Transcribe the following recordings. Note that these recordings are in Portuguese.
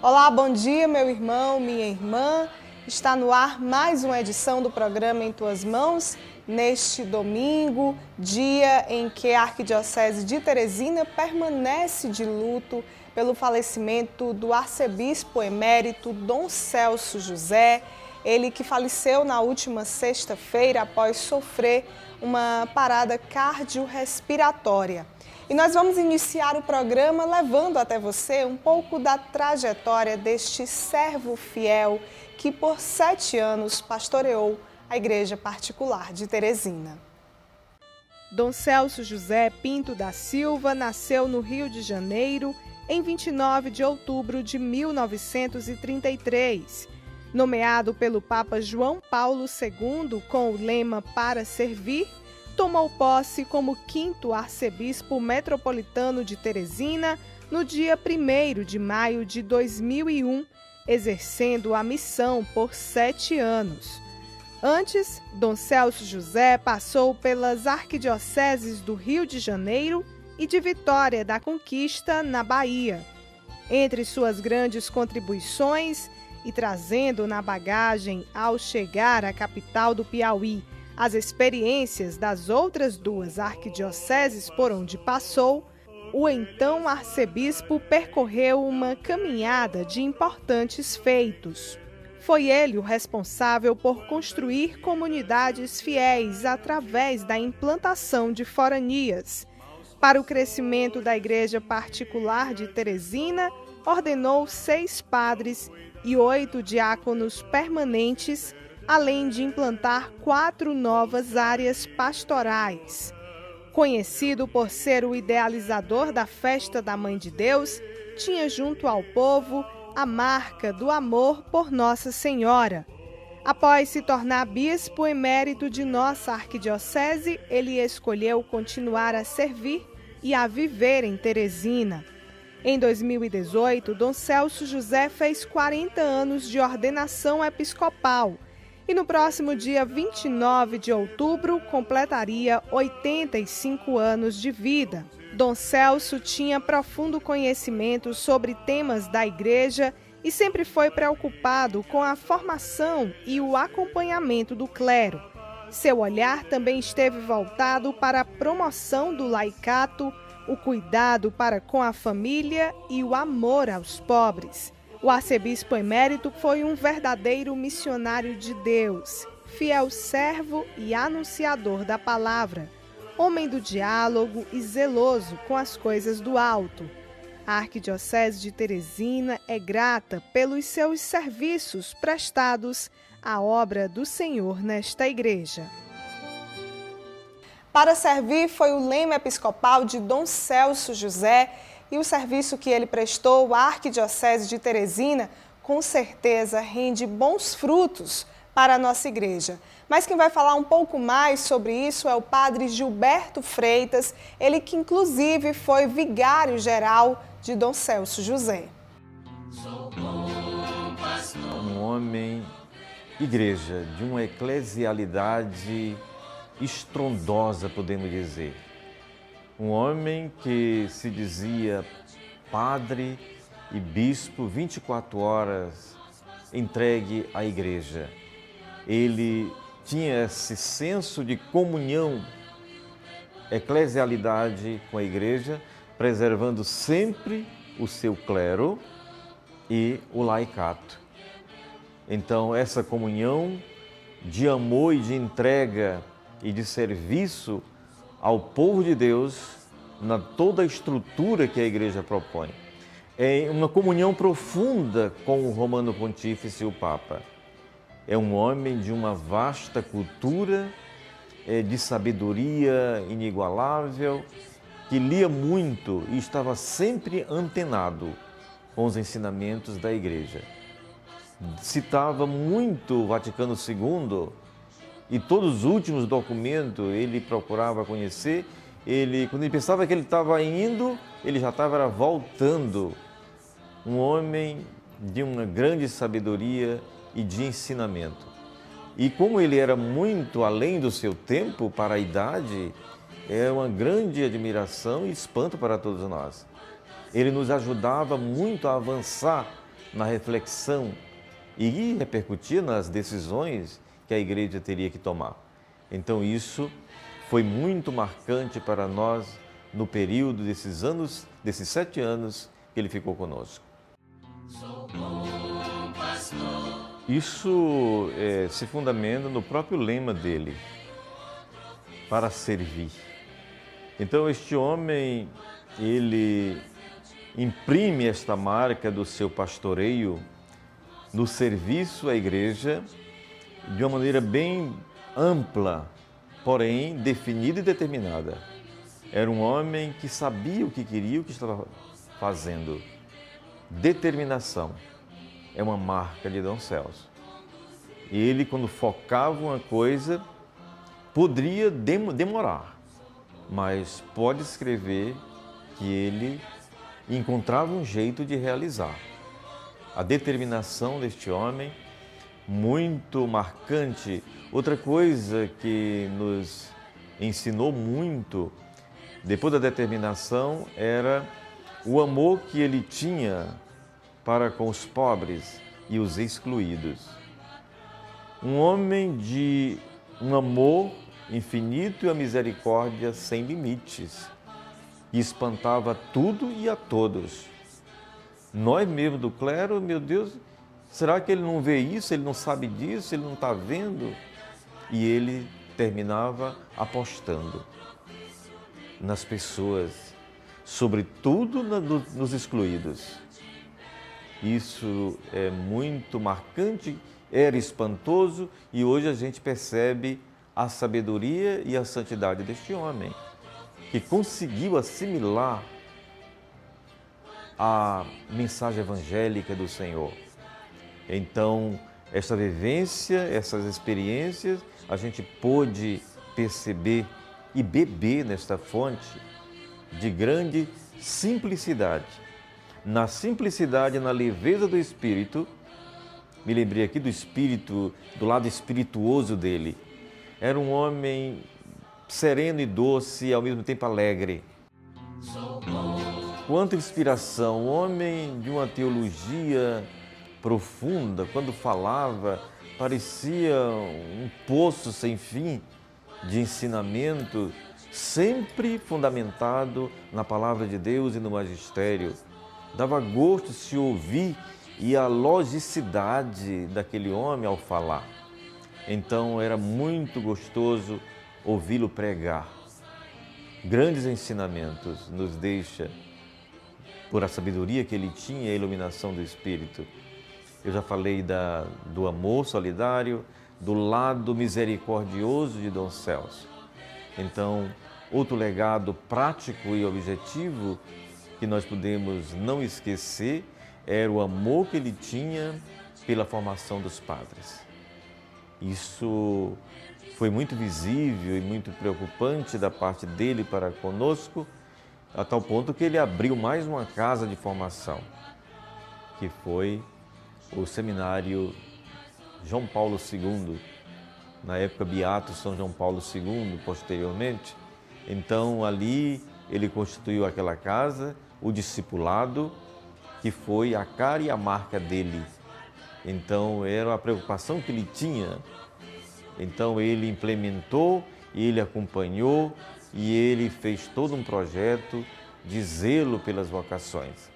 Olá, bom dia, meu irmão, minha irmã. Está no ar mais uma edição do programa Em Tuas Mãos, neste domingo, dia em que a Arquidiocese de Teresina permanece de luto pelo falecimento do arcebispo emérito Dom Celso José, ele que faleceu na última sexta-feira após sofrer uma parada cardiorrespiratória. E nós vamos iniciar o programa levando até você um pouco da trajetória deste servo fiel que por 7 anos pastoreou a Igreja Particular de Teresina. Dom Celso José Pinto da Silva nasceu no Rio de Janeiro em 29 de outubro de 1933. Nomeado pelo Papa João Paulo II com o lema Para Servir, tomou posse como 5º arcebispo metropolitano de Teresina no dia 1º de maio de 2001, exercendo a missão por 7 anos. Antes, Dom Celso José passou pelas arquidioceses do Rio de Janeiro e de Vitória da Conquista, na Bahia. Entre suas grandes contribuições, e trazendo na bagagem ao chegar à capital do Piauí as experiências das outras 2 arquidioceses por onde passou, o então arcebispo percorreu uma caminhada de importantes feitos. Foi ele o responsável por construir comunidades fiéis através da implantação de foranias. Para o crescimento da Igreja Particular de Teresina, ordenou 6 padres e 8 diáconos permanentes, além de implantar 4 novas áreas pastorais. Conhecido por ser o idealizador da festa da Mãe de Deus, tinha junto ao povo a marca do amor por Nossa Senhora. Após se tornar bispo emérito de nossa arquidiocese, ele escolheu continuar a servir e a viver em Teresina. Em 2018, Dom Celso José fez 40 anos de ordenação episcopal e no próximo dia 29 de outubro completaria 85 anos de vida. Dom Celso tinha profundo conhecimento sobre temas da Igreja e sempre foi preocupado com a formação e o acompanhamento do clero. Seu olhar também esteve voltado para a promoção do laicato, o cuidado para com a família e o amor aos pobres. O arcebispo emérito foi um verdadeiro missionário de Deus, fiel servo e anunciador da palavra, homem do diálogo e zeloso com as coisas do alto. A Arquidiocese de Teresina é grata pelos seus serviços prestados à obra do Senhor nesta igreja. Para servir foi o lema episcopal de Dom Celso José e o serviço que ele prestou à Arquidiocese de Teresina com certeza rende bons frutos para a nossa igreja. Mas quem vai falar um pouco mais sobre isso é o padre Gilberto Freitas, ele que inclusive foi vigário-geral de Dom Celso José. Um homem, igreja, de uma eclesialidade estrondosa, podemos dizer. Um homem que se dizia padre e bispo 24 horas entregue à igreja. Ele tinha esse senso de comunhão, eclesialidade com a igreja, preservando sempre o seu clero e o laicato. Então, essa comunhão de amor e de entrega e de serviço ao povo de Deus na toda a estrutura que a igreja propõe. É uma comunhão profunda com o Romano Pontífice e o Papa. É um homem de uma vasta cultura, de sabedoria inigualável, que lia muito e estava sempre antenado com os ensinamentos da igreja. Citava muito o Vaticano II, e todos os últimos documentos ele procurava conhecer. Quando ele pensava que ele estava indo, ele já estava voltando. Um homem de uma grande sabedoria e de ensinamento. E como ele era muito além do seu tempo para a idade, é uma grande admiração e espanto para todos nós. Ele nos ajudava muito a avançar na reflexão e repercutir nas decisões que a igreja teria que tomar. Então isso foi muito marcante para nós no período desses anos, desses 7 anos que ele ficou conosco. Isso se fundamenta no próprio lema dele, para servir. Então este homem, ele imprime esta marca do seu pastoreio no serviço à igreja de uma maneira bem ampla, porém definida e determinada. Era um homem que sabia o que queria, o que estava fazendo. Determinação é uma marca de Dom Celso. Ele, quando focava uma coisa, poderia demorar, mas pode escrever que ele encontrava um jeito de realizar. A determinação deste homem, muito marcante. Outra coisa que nos ensinou muito, depois da determinação, era o amor que ele tinha para com os pobres e os excluídos. Um homem de um amor infinito e a misericórdia sem limites, que espantava tudo e a todos. Nós mesmos do clero, meu Deus, será que ele não vê isso, ele não sabe disso, ele não está vendo? E ele terminava apostando nas pessoas, sobretudo nos excluídos. Isso é muito marcante, era espantoso e hoje a gente percebe a sabedoria e a santidade deste homem, que conseguiu assimilar a mensagem evangélica do Senhor. Então, essa vivência, essas experiências, a gente pôde perceber e beber nesta fonte de grande simplicidade. Na simplicidade, na leveza do espírito, me lembrei aqui do espírito, do lado espirituoso dele. Era um homem sereno e doce e ao mesmo tempo alegre. Quanta inspiração, um homem de uma teologia profunda, quando falava, parecia um poço sem fim de ensinamento, sempre fundamentado na palavra de Deus e no magistério. Dava gosto se ouvir e a logicidade daquele homem ao falar. Então era muito gostoso ouvi-lo pregar. Grandes ensinamentos nos deixa por a sabedoria que ele tinha e a iluminação do Espírito. Eu já falei do amor solidário, do lado misericordioso de Dom Celso. Então, outro legado prático e objetivo que nós podemos não esquecer era o amor que ele tinha pela formação dos padres. Isso foi muito visível e muito preocupante da parte dele para conosco, a tal ponto que ele abriu mais uma casa de formação, que foi o seminário João Paulo II, na época Beato São João Paulo II, posteriormente. Então ali ele constituiu aquela casa, o discipulado, que foi a cara e a marca dele. Então era a preocupação que ele tinha. Então ele implementou, ele acompanhou e ele fez todo um projeto de zelo pelas vocações.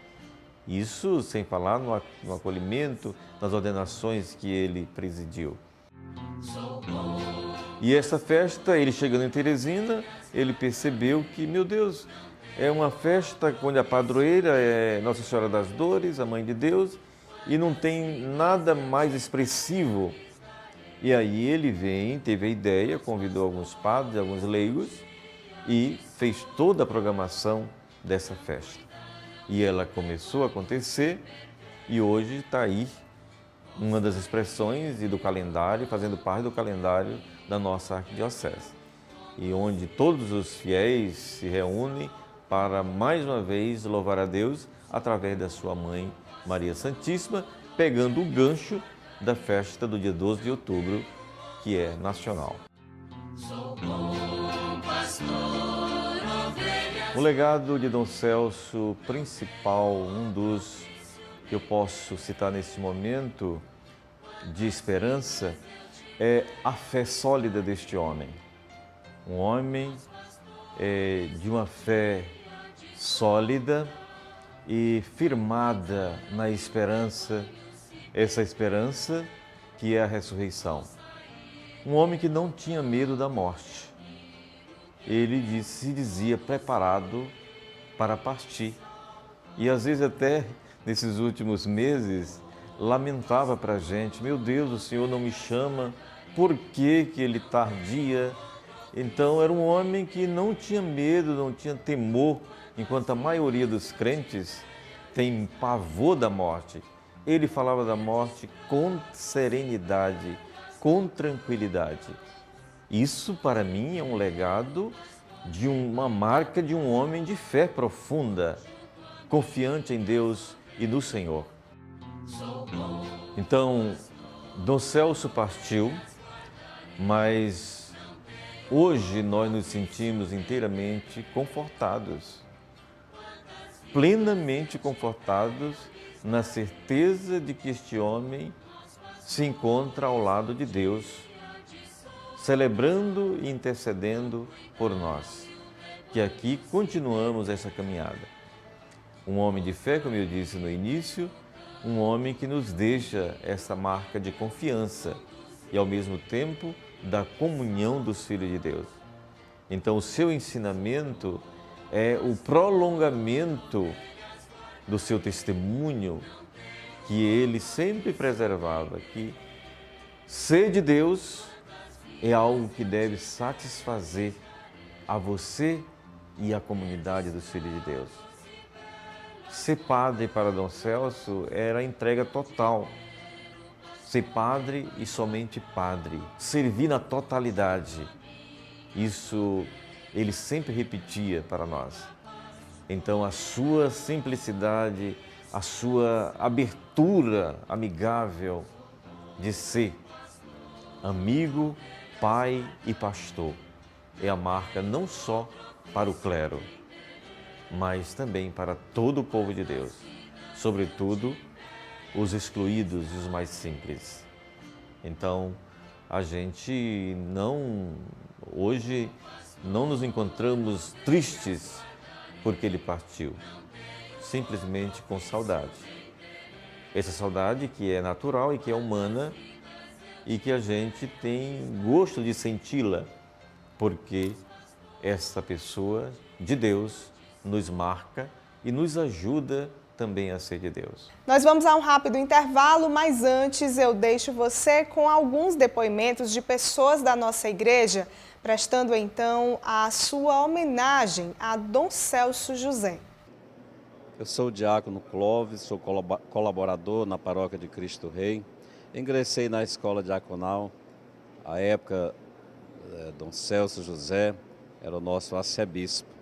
Isso sem falar no acolhimento, nas ordenações que ele presidiu. E essa festa, ele chegando em Teresina, ele percebeu que, meu Deus, é uma festa onde a padroeira é Nossa Senhora das Dores, a Mãe de Deus, e não tem nada mais expressivo. E aí ele teve a ideia, convidou alguns padres, alguns leigos e fez toda a programação dessa festa. E ela começou a acontecer e hoje está aí uma das expressões e do calendário, fazendo parte do calendário da nossa arquidiocese. E onde todos os fiéis se reúnem para mais uma vez louvar a Deus através da sua mãe Maria Santíssima, pegando o gancho da festa do dia 12 de outubro, que é nacional. O legado de Dom Celso principal, um dos que eu posso citar nesse momento de esperança é a fé sólida deste homem. Um homem de uma fé sólida e firmada na esperança, essa esperança que é a ressurreição. Um homem que não tinha medo da morte. Ele se dizia preparado para partir. E às vezes até nesses últimos meses lamentava para a gente: meu Deus, o Senhor não me chama, por que Ele tardia? Então era um homem que não tinha medo, não tinha temor, enquanto a maioria dos crentes tem pavor da morte. Ele falava da morte com serenidade, com tranquilidade. Isso para mim é um legado de uma marca de um homem de fé profunda, confiante em Deus e no Senhor. Então, Dom Celso partiu, mas hoje nós nos sentimos inteiramente confortados, plenamente confortados na certeza de que este homem se encontra ao lado de Deus, celebrando e intercedendo por nós, que aqui continuamos essa caminhada. Um homem de fé, como eu disse no início, um homem que nos deixa essa marca de confiança e, ao mesmo tempo, da comunhão dos filhos de Deus. Então, o seu ensinamento é o prolongamento do seu testemunho, que ele sempre preservava, que ser de Deus é algo que deve satisfazer a você e a comunidade dos filhos de Deus. Ser padre para Dom Celso era a entrega total. Ser padre e somente padre. Servir na totalidade. Isso ele sempre repetia para nós. Então a sua simplicidade, a sua abertura amigável de ser amigo, pai e pastor é a marca não só para o clero, mas também para todo o povo de Deus, sobretudo os excluídos e os mais simples. Então, a gente hoje não nos encontramos tristes porque ele partiu, simplesmente com saudade. Essa saudade que é natural e que é humana e que a gente tem gosto de senti-la, porque essa pessoa de Deus nos marca e nos ajuda também a ser de Deus. Nós vamos a um rápido intervalo, mas antes eu deixo você com alguns depoimentos de pessoas da nossa igreja, prestando então a sua homenagem a Dom Celso José. Eu sou o diácono Clóvis, sou colaborador na Paróquia de Cristo Rei. Ingressei na escola diaconal, à época Dom Celso José era o nosso arcebispo.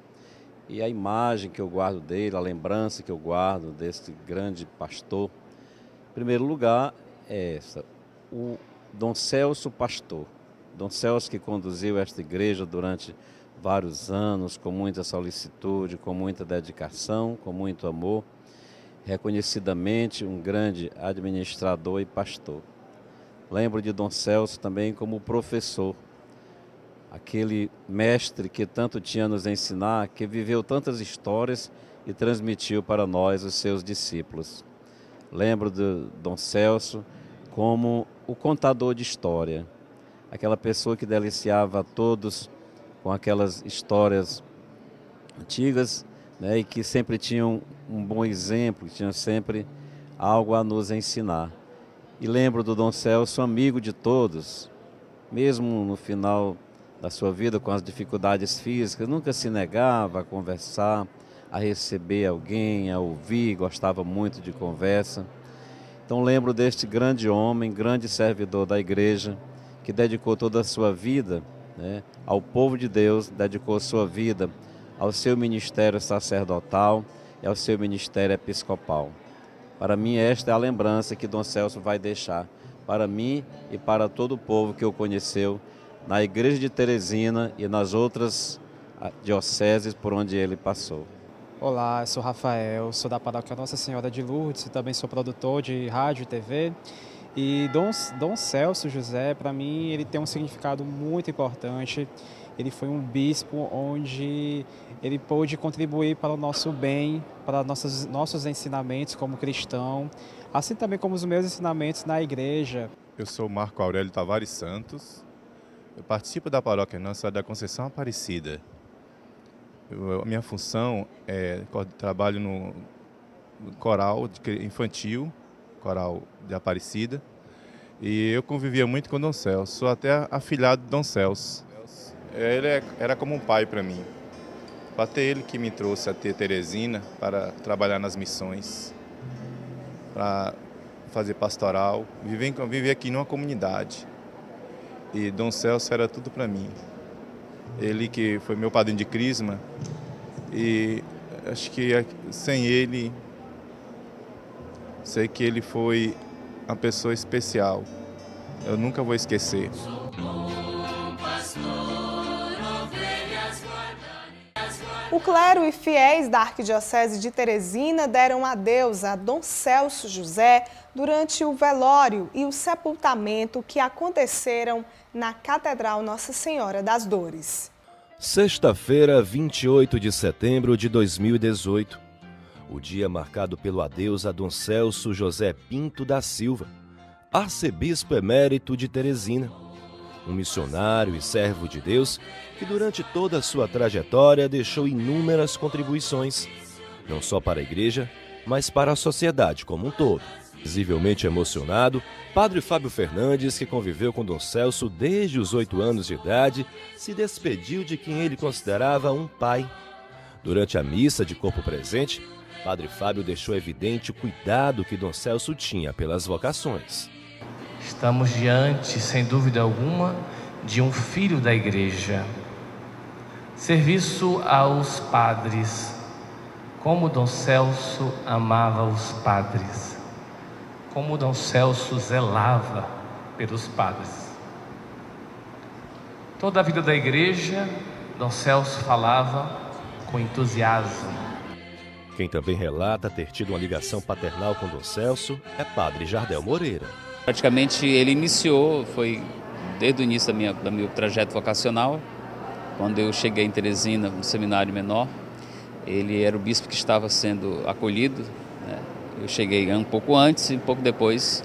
E a imagem que eu guardo dele, a lembrança que eu guardo desse grande pastor, em primeiro lugar é essa, o Dom Celso pastor. Dom Celso que conduziu esta igreja durante vários anos, com muita solicitude, com muita dedicação, com muito amor, reconhecidamente um grande administrador e pastor. Lembro de Dom Celso também como professor, aquele mestre que tanto tinha a nos ensinar, que viveu tantas histórias e transmitiu para nós, os seus discípulos. Lembro de Dom Celso como o contador de história, aquela pessoa que deliciava a todos com aquelas histórias antigas, né, e que sempre tinham um bom exemplo, que tinham sempre algo a nos ensinar. E lembro do Dom Celso, amigo de todos, mesmo no final da sua vida com as dificuldades físicas, nunca se negava a conversar, a receber alguém, a ouvir, gostava muito de conversa. Então lembro deste grande homem, grande servidor da igreja, que dedicou toda a sua vida, né, ao povo de Deus, dedicou sua vida ao seu ministério sacerdotal e ao seu ministério episcopal. Para mim, esta é a lembrança que Dom Celso vai deixar para mim e para todo o povo que o conheceu na igreja de Teresina e nas outras dioceses por onde ele passou. Olá, eu sou Rafael, sou da paróquia Nossa Senhora de Lourdes e também sou produtor de rádio e TV. E Dom Celso José, para mim, ele tem um significado muito importante. Ele foi um bispo onde ele pôde contribuir para o nosso bem, para nossos ensinamentos como cristão, assim também como os meus ensinamentos na igreja. Eu sou Marco Aurélio Tavares Santos, eu participo da paróquia Nossa Senhora da Conceição Aparecida. A minha função é trabalho no coral infantil, coral de Aparecida, e eu convivia muito com Dom Celso, sou até afilhado de Dom Celso. Ele era como um pai para mim. Foi até ele que me trouxe a ter Teresina para trabalhar nas missões, para fazer pastoral, viver aqui numa comunidade. E Dom Celso era tudo para mim. Ele que foi meu padrinho de crisma, e acho que sem ele, sei que ele foi uma pessoa especial. Eu nunca vou esquecer. O clero e fiéis da Arquidiocese de Teresina deram adeus a Dom Celso José durante o velório e o sepultamento que aconteceram na Catedral Nossa Senhora das Dores. Sexta-feira, 28 de setembro de 2018. O dia marcado pelo adeus a Dom Celso José Pinto da Silva, arcebispo emérito de Teresina. Um missionário e servo de Deus que durante toda a sua trajetória deixou inúmeras contribuições, não só para a igreja, mas para a sociedade como um todo. Visivelmente emocionado, Padre Fábio Fernandes, que conviveu com Dom Celso desde os 8 anos de idade, se despediu de quem ele considerava um pai. Durante a missa de corpo presente, Padre Fábio deixou evidente o cuidado que Dom Celso tinha pelas vocações. Estamos diante, sem dúvida alguma, de um filho da igreja. Serviço aos padres. Como Dom Celso amava os padres. Como Dom Celso zelava pelos padres. Toda a vida da igreja, Dom Celso falava com entusiasmo. Quem também relata ter tido uma ligação paternal com Dom Celso é Padre Jardel Moreira. Praticamente ele iniciou, foi desde o início do meu trajeto vocacional, quando eu cheguei em Teresina, no seminário menor. Ele era o bispo que estava sendo acolhido, né? Eu cheguei um pouco antes e um pouco depois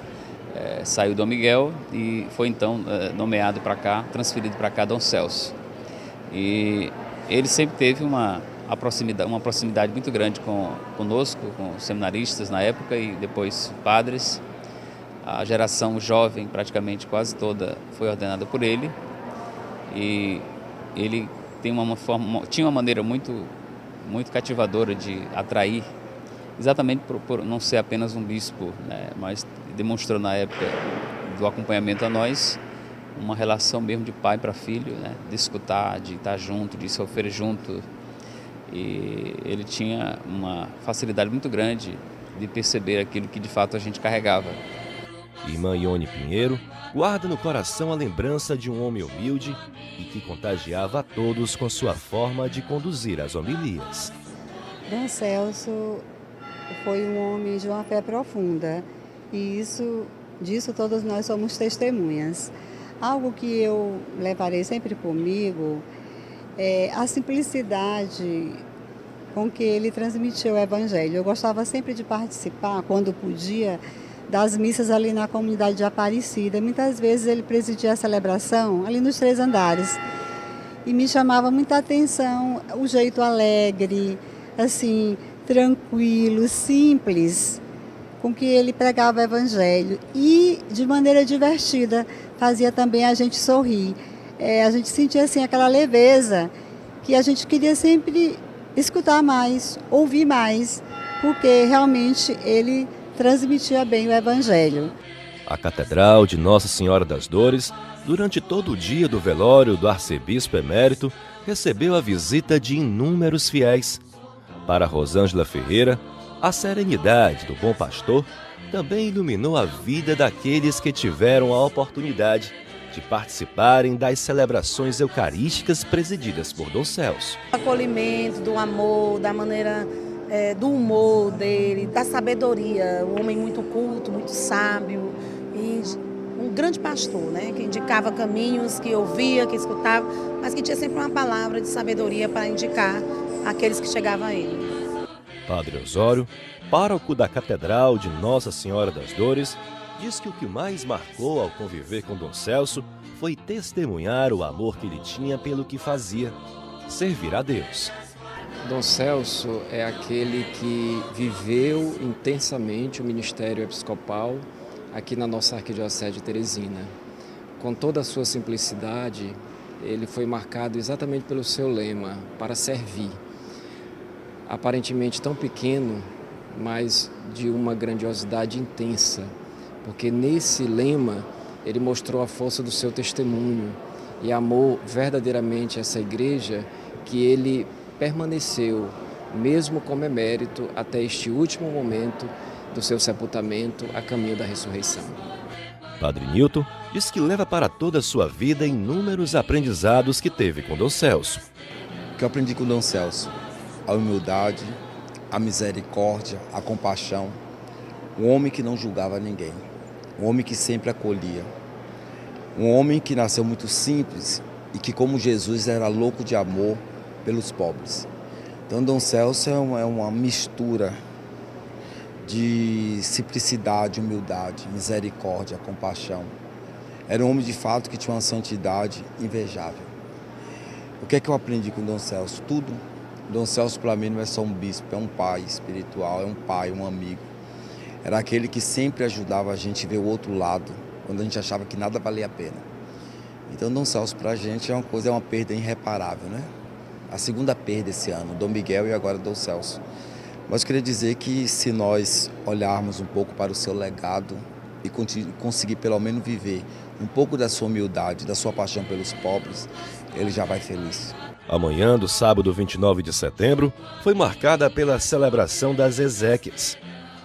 saiu Dom Miguel e foi então nomeado para cá, transferido para cá Dom Celso. E ele sempre teve uma proximidade muito grande conosco, com os seminaristas na época e depois padres. A geração jovem, praticamente quase toda, foi ordenada por ele. E ele tinha uma maneira muito cativadora de atrair, exatamente por não ser apenas um bispo, né, mas demonstrou na época do acompanhamento a nós uma relação mesmo de pai para filho, né, de escutar, de estar junto, de sofrer junto. E ele tinha uma facilidade muito grande de perceber aquilo que de fato a gente carregava. Irmã Ione Pinheiro guarda no coração a lembrança de um homem humilde e que contagiava a todos com sua forma de conduzir as homilias. Dom Celso foi um homem de uma fé profunda e disso todos nós somos testemunhas. Algo que eu levarei sempre comigo é a simplicidade com que ele transmitiu o Evangelho. Eu gostava sempre de participar, quando podia, das missas ali na comunidade de Aparecida. Muitas vezes ele presidia a celebração ali nos 3 andares. E me chamava muita atenção o jeito alegre, assim, tranquilo, simples, com que ele pregava o Evangelho. E de maneira divertida, fazia também a gente sorrir. A gente sentia assim aquela leveza que a gente queria sempre escutar mais, ouvir mais, porque realmente ele transmitia bem o Evangelho. A Catedral de Nossa Senhora das Dores, durante todo o dia do velório do arcebispo emérito, recebeu a visita de inúmeros fiéis. Para Rosângela Ferreira, a serenidade do bom pastor também iluminou a vida daqueles que tiveram a oportunidade de participarem das celebrações eucarísticas presididas por Dom Celso. O acolhimento, do amor, da maneira do humor dele, da sabedoria, um homem muito culto, muito sábio e um grande pastor, né? Que indicava caminhos, que ouvia, que escutava, mas que tinha sempre uma palavra de sabedoria para indicar aqueles que chegavam a ele. Padre Osório, pároco da Catedral de Nossa Senhora das Dores, diz que o que mais marcou ao conviver com Dom Celso foi testemunhar o amor que ele tinha pelo que fazia, servir a Deus. Dom Celso é aquele que viveu intensamente o ministério episcopal aqui na nossa Arquidiocese de Teresina. Com toda a sua simplicidade, ele foi marcado exatamente pelo seu lema, para servir. Aparentemente tão pequeno, mas de uma grandiosidade intensa, porque nesse lema ele mostrou a força do seu testemunho e amou verdadeiramente essa igreja que ele permaneceu, mesmo como emérito, até este último momento do seu sepultamento a caminho da ressurreição. Padre Nilton diz que leva para toda a sua vida inúmeros aprendizados que teve com Dom Celso. O que eu aprendi com Dom Celso? A humildade, a misericórdia, a compaixão. Um homem que não julgava ninguém, um homem que sempre acolhia. Um homem que nasceu muito simples e que, como Jesus, era louco de amor pelos pobres. Então, Dom Celso é uma mistura de simplicidade, humildade, misericórdia, compaixão. Era um homem, de fato, que tinha uma santidade invejável. O que é que eu aprendi com Dom Celso? Tudo. Dom Celso, para mim, não é só um bispo, é um pai espiritual, é um pai, um amigo. Era aquele que sempre ajudava a gente a ver o outro lado, quando a gente achava que nada valia a pena. Então, Dom Celso, para a gente, é uma perda irreparável, né? A segunda perda esse ano, Dom Miguel e agora Dom Celso. Mas eu queria dizer que se nós olharmos um pouco para o seu legado e conseguir pelo menos viver um pouco da sua humildade, da sua paixão pelos pobres, ele já vai feliz. Amanhã do sábado 29 de setembro foi marcada pela celebração das exéquias.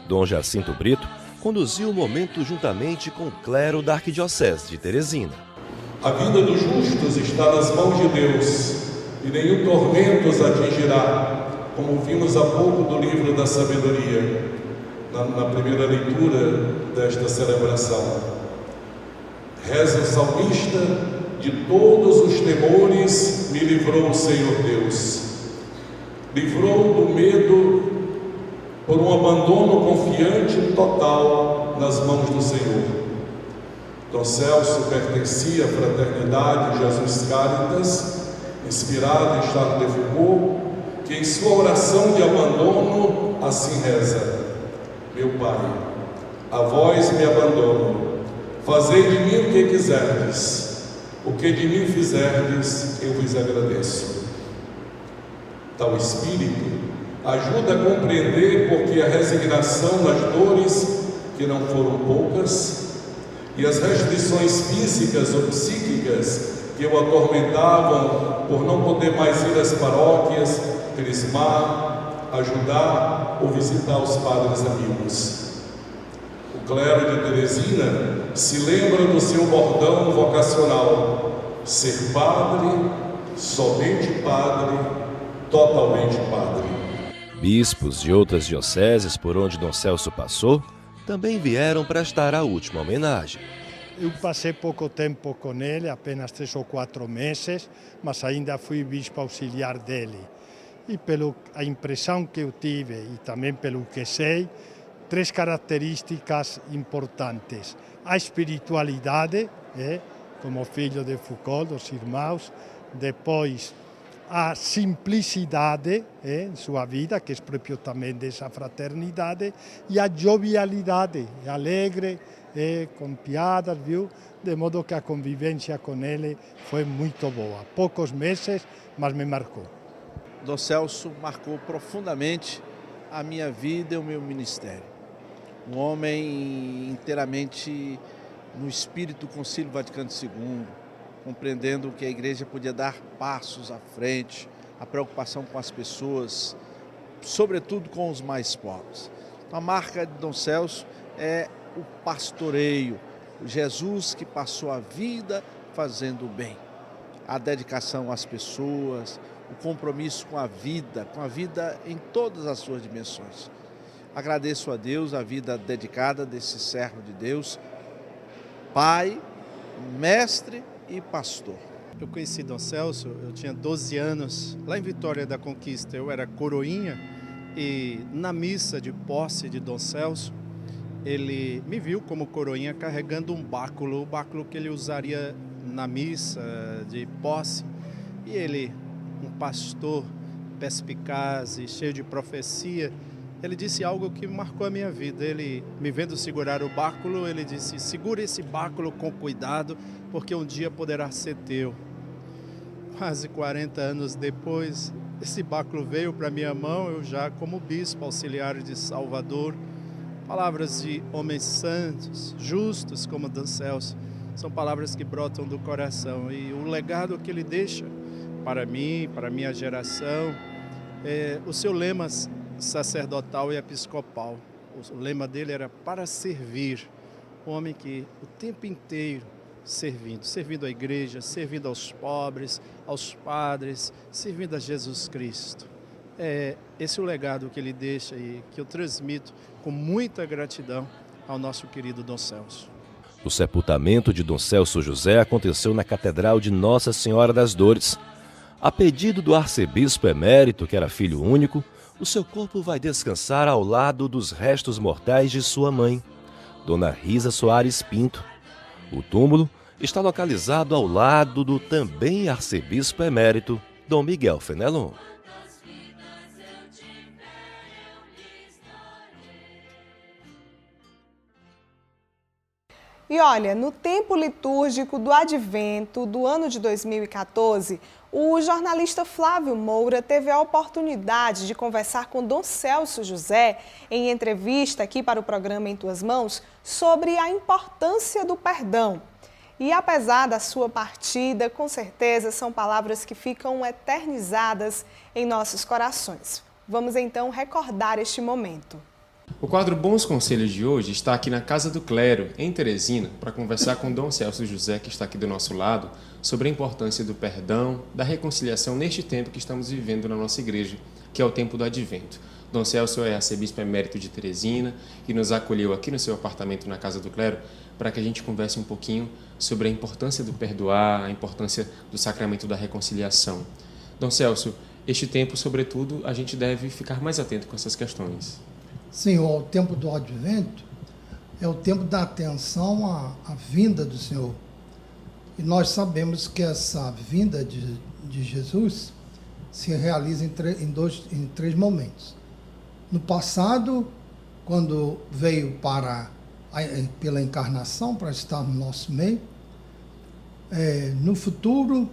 Dom Jacinto Brito conduziu o momento juntamente com o clero da Arquidiocese de Teresina. A vida dos justos está nas mãos de Deus e nenhum tormento os atingirá, como vimos há pouco do livro da sabedoria, na primeira leitura desta celebração. Reza o salmista: de todos os temores me livrou o Senhor Deus. Livrou do medo por um abandono confiante total nas mãos do Senhor. Dom Celso pertencia à fraternidade Jesus Caritas, inspirada em Charles de Foucault, que em sua oração de abandono assim reza: meu Pai, a vós me abandono, fazei de mim o que quiserdes. O que de mim fizerdes, eu vos agradeço. Tal espírito ajuda a compreender porque a resignação nas dores, que não foram poucas, e as restrições físicas ou psíquicas que o atormentavam por não poder mais ir às paróquias, crismar, ajudar ou visitar os padres amigos. O clero de Teresina se lembra do seu bordão vocacional: ser padre, somente padre, totalmente padre. Bispos de outras dioceses por onde Dom Celso passou também vieram prestar a última homenagem. Eu passei pouco tempo com ele, apenas 3 ou 4 meses, mas ainda fui bispo auxiliar dele. E pela impressão que eu tive e também pelo que sei, 3 características importantes: a espiritualidade, como filho de Foucault, dos irmãos; depois a simplicidade em sua vida, que é próprio também dessa fraternidade; e a jovialidade, alegre, com piadas, viu? De modo que a convivência com ele foi muito boa. Poucos meses, mas me marcou. Dom Celso marcou profundamente a minha vida e o meu ministério. Um homem inteiramente no espírito do Concílio Vaticano II, compreendendo que a igreja podia dar passos à frente, a preocupação com as pessoas, sobretudo com os mais pobres. A marca de Dom Celso é o pastoreio, o Jesus que passou a vida fazendo o bem, a dedicação às pessoas, o compromisso com a vida em todas as suas dimensões. Agradeço a Deus a vida dedicada desse servo de Deus, pai, mestre e pastor. Eu conheci Dom Celso, eu tinha 12 anos, lá em Vitória da Conquista. Eu era coroinha e na missa de posse de Dom Celso, ele me viu como coroinha carregando um báculo, o báculo que ele usaria na missa de posse. E ele, um pastor perspicaz e cheio de profecia, ele disse algo que marcou a minha vida. Ele, me vendo segurar o báculo, ele disse: segura esse báculo com cuidado, porque um dia poderá ser teu. Quase 40 anos depois, esse báculo veio para minha mão, eu já como bispo auxiliar de Salvador. Palavras de homens santos, justos como Dom Celso, são palavras que brotam do coração. E o legado que ele deixa para mim, para a minha geração, é o seu lema sacerdotal e episcopal. O lema dele era para servir. Um homem que o tempo inteiro servindo a igreja, servindo aos pobres, aos padres, servindo a Jesus Cristo. É esse o legado que ele deixa e que eu transmito com muita gratidão ao nosso querido Dom Celso. O sepultamento de Dom Celso José aconteceu na Catedral de Nossa Senhora das Dores. A pedido do arcebispo emérito, que era filho único, o seu corpo vai descansar ao lado dos restos mortais de sua mãe, Dona Risa Soares Pinto. O túmulo está localizado ao lado do também arcebispo emérito, Dom Miguel Fenelon. E olha, no tempo litúrgico do Advento do ano de 2014, o jornalista Flávio Moura teve a oportunidade de conversar com Dom Celso José em entrevista aqui para o programa Em Tuas Mãos sobre a importância do perdão. E apesar da sua partida, com certeza são palavras que ficam eternizadas em nossos corações. Vamos então recordar este momento. O quadro Bons Conselhos de hoje está aqui na Casa do Clero, em Teresina, para conversar com Dom Celso José, que está aqui do nosso lado, sobre a importância do perdão, da reconciliação neste tempo que estamos vivendo na nossa igreja, que é o tempo do Advento. Dom Celso é arcebispo emérito de Teresina e nos acolheu aqui no seu apartamento na Casa do Clero para que a gente converse um pouquinho sobre a importância do perdoar, a importância do sacramento da reconciliação. Dom Celso, este tempo, sobretudo, a gente deve ficar mais atento com essas questões. Senhor, o tempo do Advento é o tempo da atenção à vinda do Senhor. E nós sabemos que essa vinda de Jesus se realiza em três momentos. No passado, quando veio pela encarnação, para estar no nosso meio. No futuro,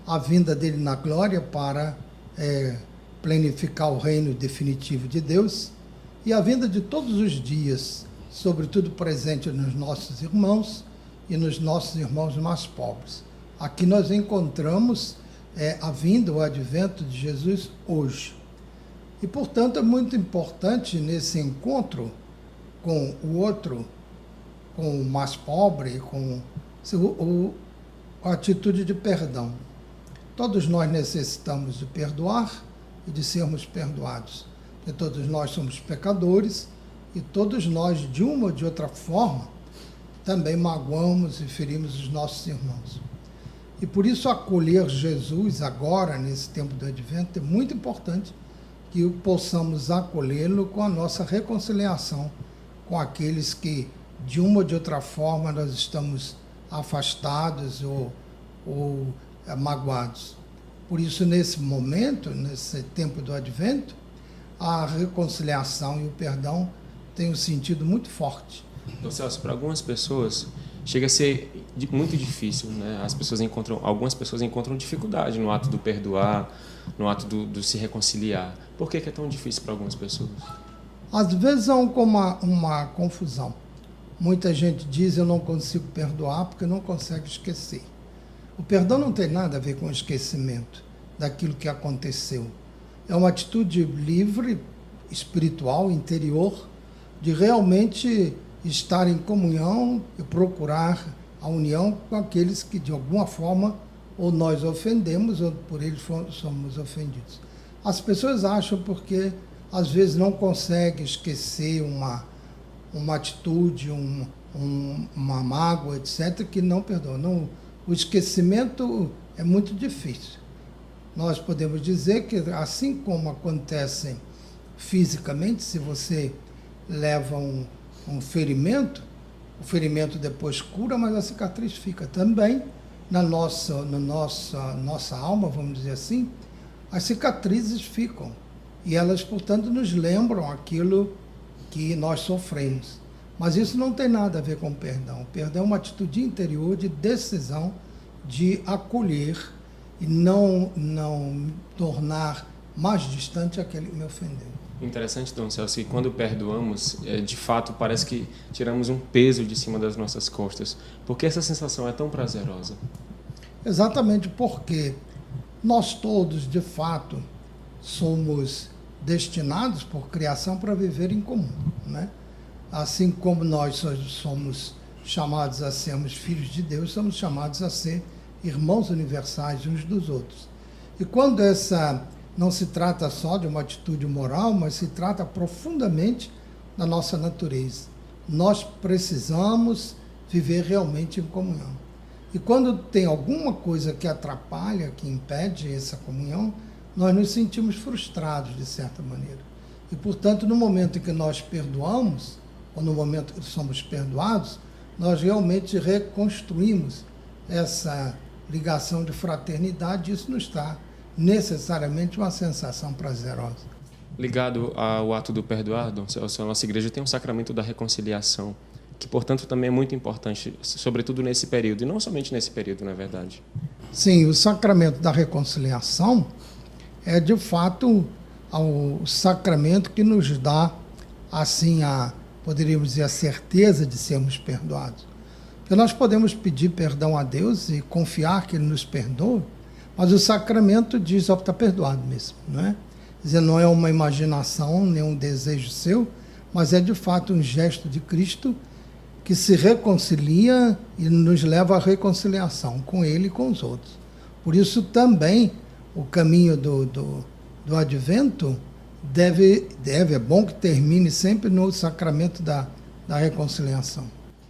a vinda dele na glória para planificar o reino definitivo de Deus. E a vinda de todos os dias, sobretudo presente nos nossos irmãos e nos nossos irmãos mais pobres. Aqui nós encontramos a vinda, o advento de Jesus hoje. E, portanto, é muito importante nesse encontro com o outro, com o mais pobre, com a atitude de perdão. Todos nós necessitamos de perdoar e de sermos perdoados. E todos nós somos pecadores e todos nós, de uma ou de outra forma, também magoamos e ferimos os nossos irmãos. E por isso acolher Jesus agora, nesse tempo do Advento, é muito importante que possamos acolhê-lo com a nossa reconciliação com aqueles que, de uma ou de outra forma, nós estamos afastados ou magoados. Por isso, nesse momento, nesse tempo do Advento, a reconciliação e o perdão têm um sentido muito forte. Dom Celso, para algumas pessoas chega a ser muito difícil, né? Algumas pessoas encontram dificuldade no ato do perdoar, no ato do se reconciliar. Por que é tão difícil para algumas pessoas? Às vezes há uma confusão. Muita gente diz: eu não consigo perdoar porque não consegue esquecer. O perdão não tem nada a ver com o esquecimento daquilo que aconteceu. É uma atitude livre, espiritual, interior, de realmente estar em comunhão e procurar a união com aqueles que, de alguma forma, ou nós ofendemos, ou por eles somos ofendidos. As pessoas acham porque, às vezes, não conseguem esquecer uma atitude, uma mágoa, etc., que não perdoam. Não, o esquecimento é muito difícil. Nós podemos dizer que, assim como acontece fisicamente, se você leva um ferimento, o ferimento depois cura, mas a cicatriz fica também na nossa alma, vamos dizer assim. As cicatrizes ficam e elas, portanto, nos lembram aquilo que nós sofremos. Mas isso não tem nada a ver com perdão. O perdão é uma atitude interior de decisão de acolher e não tornar mais distante aquele que me ofendeu. Interessante, Dom Celso, que quando perdoamos, de fato, parece que tiramos um peso de cima das nossas costas. Por que essa sensação é tão prazerosa? Exatamente porque nós todos, de fato, somos destinados por criação para viver em comum, né? Assim como nós somos chamados a sermos filhos de Deus, somos chamados a ser irmãos universais uns dos outros. E quando não se trata só de uma atitude moral, mas se trata profundamente da nossa natureza. Nós precisamos viver realmente em comunhão. E quando tem alguma coisa que atrapalha, que impede essa comunhão, nós nos sentimos frustrados, de certa maneira. E, portanto, no momento em que nós perdoamos, ou no momento que somos perdoados, nós realmente reconstruímos essa ligação de fraternidade. Isso nos dá necessariamente uma sensação prazerosa. Ligado ao ato do perdoar, Dom Celso, a nossa igreja tem um sacramento da reconciliação, que, portanto, também é muito importante, sobretudo nesse período, e não somente nesse período, na verdade. Sim, o sacramento da reconciliação é, de fato, o sacramento que nos dá, assim, poderíamos dizer, a certeza de sermos perdoados. Porque nós podemos pedir perdão a Deus e confiar que Ele nos perdoa, mas o sacramento diz, está perdoado mesmo, não é? Quer dizer, não é uma imaginação, nem um desejo seu, mas é de fato um gesto de Cristo que se reconcilia e nos leva à reconciliação com Ele e com os outros. Por isso também o caminho do Advento é bom que termine sempre no sacramento da reconciliação.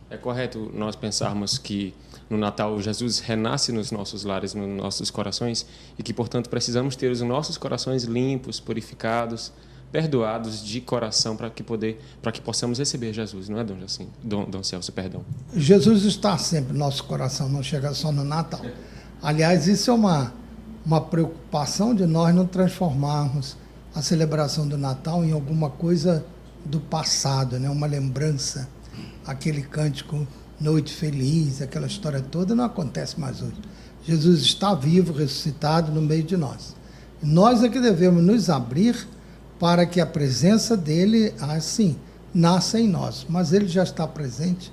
É correto nós pensarmos que no Natal Jesus renasce nos nossos lares, nos nossos corações, e que, portanto, precisamos ter os nossos corações limpos, purificados, perdoados de coração para que possamos receber Jesus, não é, Dom Celso, perdão? Jesus está sempre no nosso coração, não chega só no Natal. Aliás, isso é uma preocupação de nós não transformarmos a celebração do Natal em alguma coisa do passado, né? Uma lembrança, aquele cântico Noite Feliz, aquela história toda, não acontece mais hoje. Jesus está vivo, ressuscitado no meio de nós. E nós é que devemos nos abrir para que a presença dele, assim, nasça em nós. Mas ele já está presente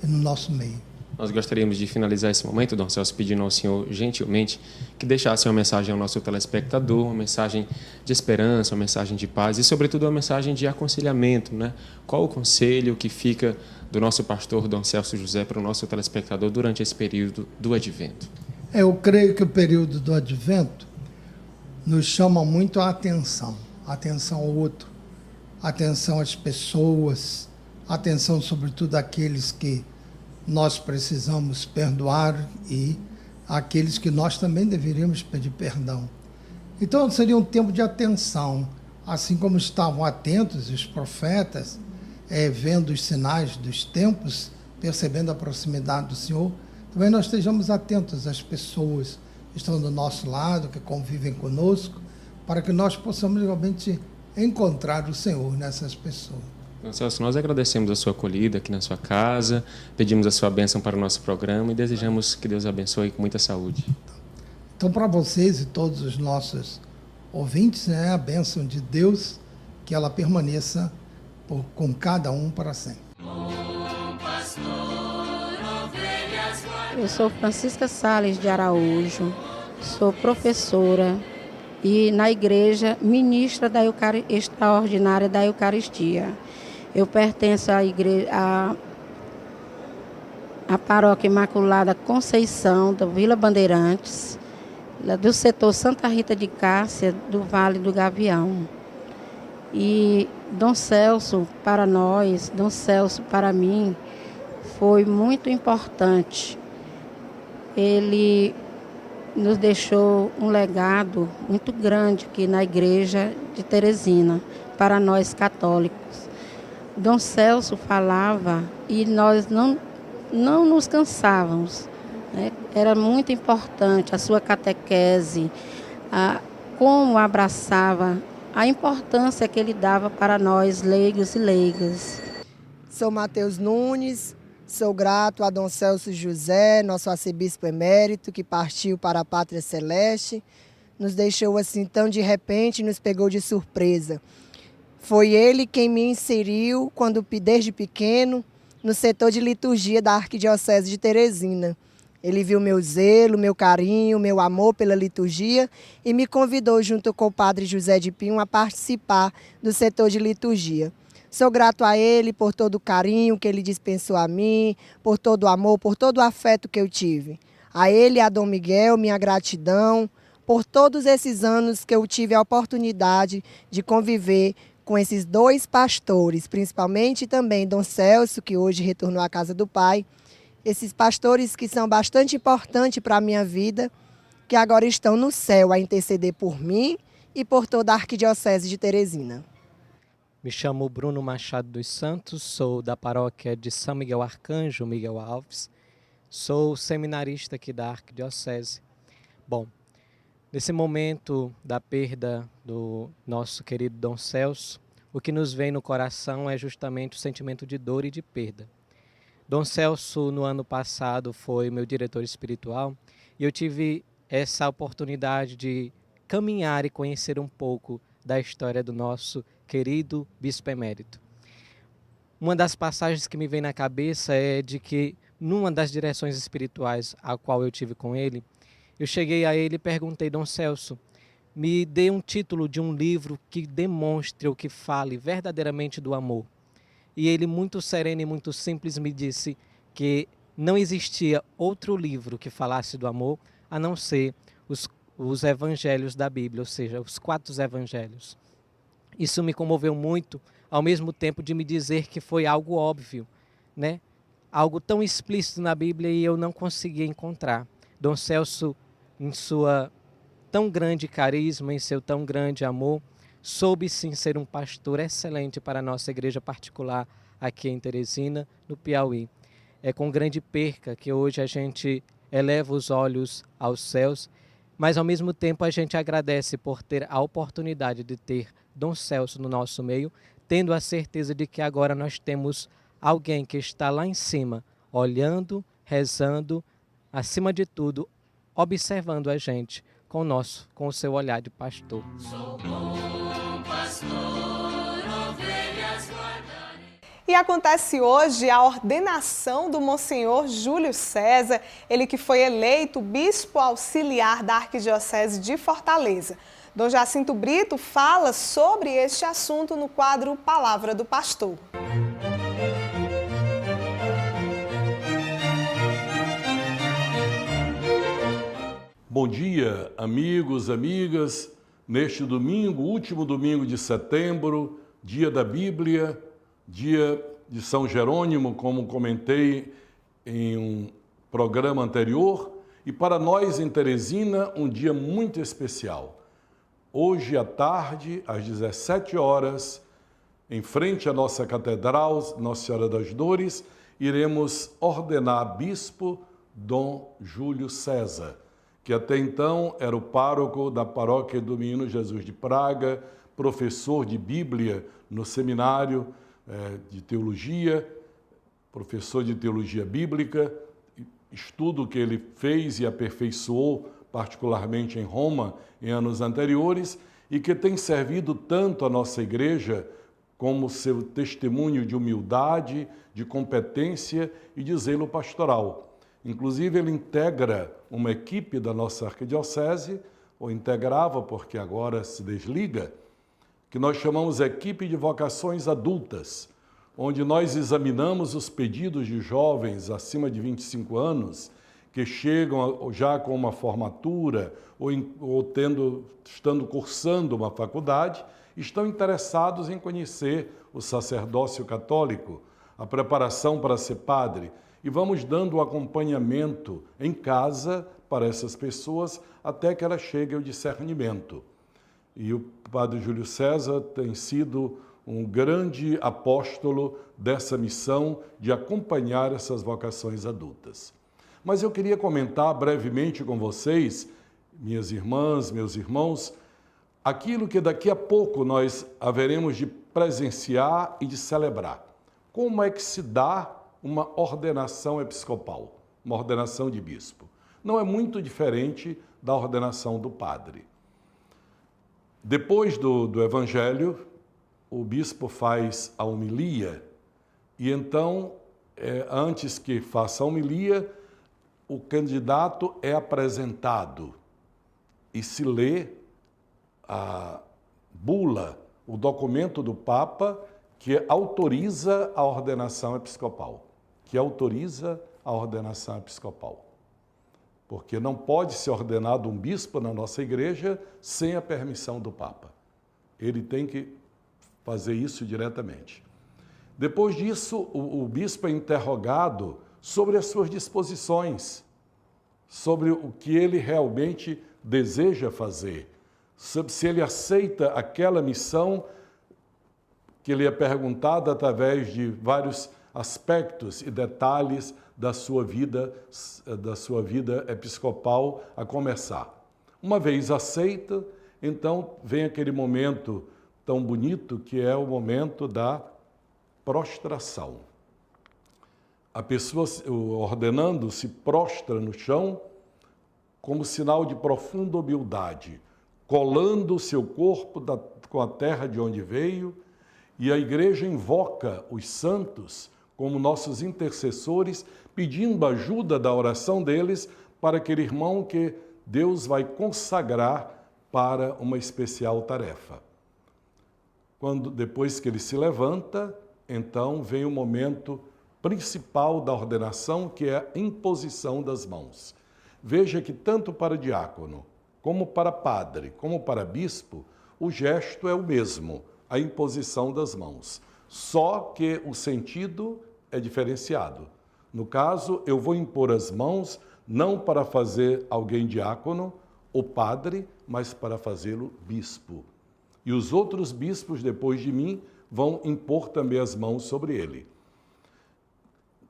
no nosso meio. Nós gostaríamos de finalizar esse momento, Dom Celso, pedindo ao senhor, gentilmente, que deixasse uma mensagem ao nosso telespectador, uma mensagem de esperança, uma mensagem de paz e, sobretudo, uma mensagem de aconselhamento, né? Qual o conselho que fica do nosso pastor Dom Celso José para o nosso telespectador durante esse período do Advento? Eu creio que o período do Advento nos chama muito a atenção ao outro, atenção às pessoas, atenção, sobretudo, àqueles que nós precisamos perdoar e àqueles que nós também deveríamos pedir perdão. Então, seria um tempo de atenção, assim como estavam atentos os profetas, vendo os sinais dos tempos, percebendo a proximidade do Senhor, também nós estejamos atentos às pessoas que estão do nosso lado, que convivem conosco, para que nós possamos realmente encontrar o Senhor nessas pessoas. Dom Celso, nós agradecemos a sua acolhida aqui na sua casa, pedimos a sua bênção para o nosso programa e desejamos que Deus abençoe com muita saúde. Então, para vocês e todos os nossos ouvintes, a bênção de Deus, que ela permaneça com cada um para sempre. Eu sou Francisca Sales de Araújo, sou professora e na igreja ministra extraordinária da Eucaristia. Eu pertenço à igreja, a Paróquia Imaculada Conceição, da Vila Bandeirantes, do setor Santa Rita de Cássia, do Vale do Gavião. E Dom Celso, para nós, Dom Celso, para mim, foi muito importante. Ele nos deixou um legado muito grande aqui na Igreja de Teresina, para nós católicos. Dom Celso falava e nós não nos cansávamos, né? Era muito importante a sua catequese, como abraçava, a importância que ele dava para nós, leigos e leigas. Sou Mateus Nunes, sou grato a Dom Celso José, nosso arcebispo emérito, que partiu para a Pátria Celeste, nos deixou assim tão de repente, nos pegou de surpresa. Foi ele quem me inseriu, desde pequeno, no setor de liturgia da Arquidiocese de Teresina. Ele viu meu zelo, meu carinho, meu amor pela liturgia e me convidou, junto com o padre José de Pinho, a participar do setor de liturgia. Sou grato a ele por todo o carinho que ele dispensou a mim, por todo o amor, por todo o afeto que eu tive. A ele e a Dom Miguel, minha gratidão por todos esses anos que eu tive a oportunidade de conviver com esses dois pastores, principalmente também Dom Celso, que hoje retornou à casa do Pai. Esses pastores que são bastante importantes para a minha vida, que agora estão no céu a interceder por mim e por toda a Arquidiocese de Teresina. Me chamo Bruno Machado dos Santos, sou da paróquia de São Miguel Arcanjo, Miguel Alves. Sou seminarista aqui da Arquidiocese. Bom, nesse momento da perda do nosso querido Dom Celso, o que nos vem no coração é justamente o sentimento de dor e de perda. Dom Celso, no ano passado, foi meu diretor espiritual e eu tive essa oportunidade de caminhar e conhecer um pouco da história do nosso querido bispo emérito. Uma das passagens que me vem na cabeça é de que, numa das direções espirituais a qual eu tive com ele, eu cheguei a ele e perguntei: Dom Celso, me dê um título de um livro que demonstre ou que fale verdadeiramente do amor. E ele, muito sereno e muito simples, me disse que não existia outro livro que falasse do amor a não ser os evangelhos da Bíblia, ou seja, os 4 evangelhos. Isso me comoveu muito, ao mesmo tempo de me dizer que foi algo óbvio, né? Algo tão explícito na Bíblia e eu não conseguia encontrar. Dom Celso, em sua tão grande carisma, em seu tão grande amor, soube sim ser um pastor excelente para a nossa igreja particular aqui em Teresina, no Piauí. É com grande perca que hoje a gente eleva os olhos aos céus, mas ao mesmo tempo a gente agradece por ter a oportunidade de ter Dom Celso no nosso meio, tendo a certeza de que agora nós temos alguém que está lá em cima, olhando, rezando, acima de tudo, observando a gente com o seu olhar de pastor. Sou bom pastor, ovelhas guardarei. E acontece hoje a ordenação do Monsenhor Júlio César, ele que foi eleito bispo auxiliar da Arquidiocese de Fortaleza. Dom Jacinto Brito fala sobre este assunto no quadro Palavra do Pastor. Bom dia, amigos, amigas. Neste domingo, último domingo de setembro, dia da Bíblia, dia de São Jerônimo, como comentei em um programa anterior, e para nós em Teresina, um dia muito especial. Hoje à tarde, às 17 horas, em frente à nossa Catedral, Nossa Senhora das Dores, iremos ordenar bispo Dom Júlio César, que até então era o pároco da paróquia do Menino Jesus de Praga, professor de Bíblia no seminário de teologia, professor de teologia bíblica, estudo que ele fez e aperfeiçoou particularmente em Roma em anos anteriores e que tem servido tanto a nossa igreja como seu testemunho de humildade, de competência e de zelo pastoral. Inclusive, ele integra uma equipe da nossa arquidiocese, ou integrava, porque agora se desliga, que nós chamamos equipe de vocações adultas, onde nós examinamos os pedidos de jovens acima de 25 anos que chegam já com uma formatura ou estando cursando uma faculdade, estão interessados em conhecer o sacerdócio católico, a preparação para ser padre, e vamos dando o acompanhamento em casa para essas pessoas até que elas cheguem ao discernimento. E o padre Júlio César tem sido um grande apóstolo dessa missão de acompanhar essas vocações adultas. Mas eu queria comentar brevemente com vocês, minhas irmãs, meus irmãos, aquilo que daqui a pouco nós haveremos de presenciar e de celebrar. Como é que se dá uma ordenação episcopal, uma ordenação de bispo? Não é muito diferente da ordenação do padre. Depois do Evangelho, o bispo faz a homilia e então, antes que faça a homilia, o candidato é apresentado e se lê a bula, o documento do Papa que autoriza a ordenação episcopal, porque não pode ser ordenado um bispo na nossa igreja sem a permissão do Papa. Ele tem que fazer isso diretamente. Depois disso, o bispo é interrogado sobre as suas disposições, sobre o que ele realmente deseja fazer, sobre se ele aceita aquela missão que lhe é perguntada através de vários aspectos e detalhes da sua vida episcopal a começar. Uma vez aceita, então vem aquele momento tão bonito que é o momento da prostração. A pessoa, o ordenando, se prostra no chão como sinal de profunda humildade, colando o seu corpo com a terra de onde veio, e a igreja invoca os santos como nossos intercessores, pedindo ajuda da oração deles para aquele irmão que Deus vai consagrar para uma especial tarefa. Depois que ele se levanta, então vem o momento principal da ordenação, que é a imposição das mãos. Veja que tanto para diácono, como para padre, como para bispo, o gesto é o mesmo, a imposição das mãos. Só que o sentido é diferenciado. No caso, eu vou impor as mãos não para fazer alguém diácono ou padre, mas para fazê-lo bispo. E os outros bispos, depois de mim, vão impor também as mãos sobre ele.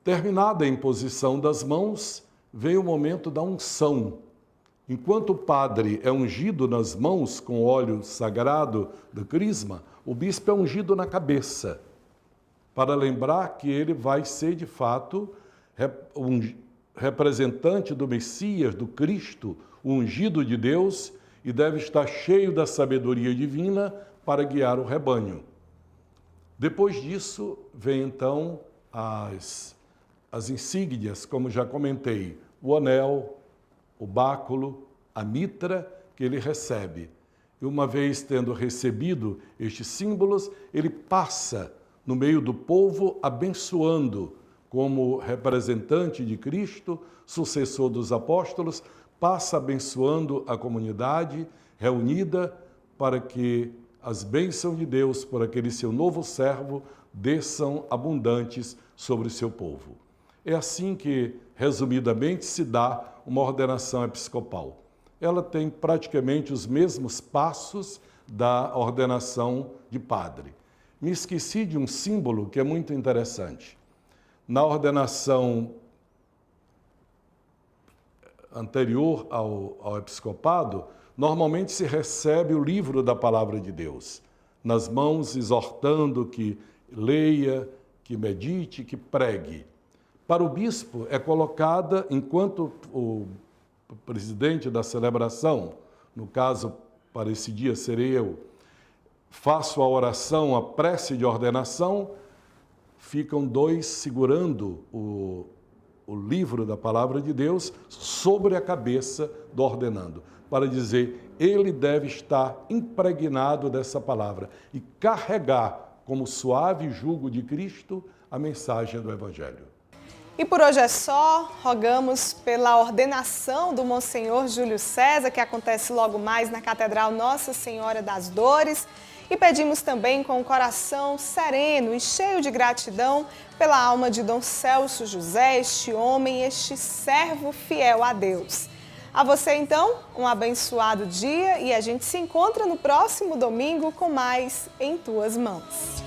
Terminada a imposição das mãos, vem o momento da unção. Enquanto o padre é ungido nas mãos com óleo sagrado do crisma, o bispo é ungido na cabeça, para lembrar que ele vai ser, de fato, um representante do Messias, do Cristo, o ungido de Deus, e deve estar cheio da sabedoria divina para guiar o rebanho. Depois disso, vem então as insígnias, como já comentei, o anel, o báculo, a mitra que ele recebe. E uma vez tendo recebido estes símbolos, ele passa no meio do povo abençoando, como representante de Cristo, sucessor dos apóstolos, passa abençoando a comunidade reunida para que as bênçãos de Deus por aquele seu novo servo desçam abundantes sobre o seu povo. É assim que, resumidamente, se dá uma ordenação episcopal. Ela tem praticamente os mesmos passos da ordenação de padre. Me esqueci de um símbolo que é muito interessante. Na ordenação anterior ao episcopado, normalmente se recebe o livro da Palavra de Deus, nas mãos exortando que leia, que medite, que pregue. Para o bispo é colocada, enquanto o presidente da celebração, no caso para esse dia serei eu, faço a oração, a prece de ordenação, ficam dois segurando o livro da Palavra de Deus sobre a cabeça do ordenando, para dizer, ele deve estar impregnado dessa palavra e carregar como suave jugo de Cristo, a mensagem do Evangelho. E por hoje é só, rogamos pela ordenação do Monsenhor Júlio César, que acontece logo mais na Catedral Nossa Senhora das Dores, e pedimos também com o coração sereno e cheio de gratidão pela alma de Dom Celso José, este homem, este servo fiel a Deus. A você então, um abençoado dia e a gente se encontra no próximo domingo com mais Em Tuas Mãos.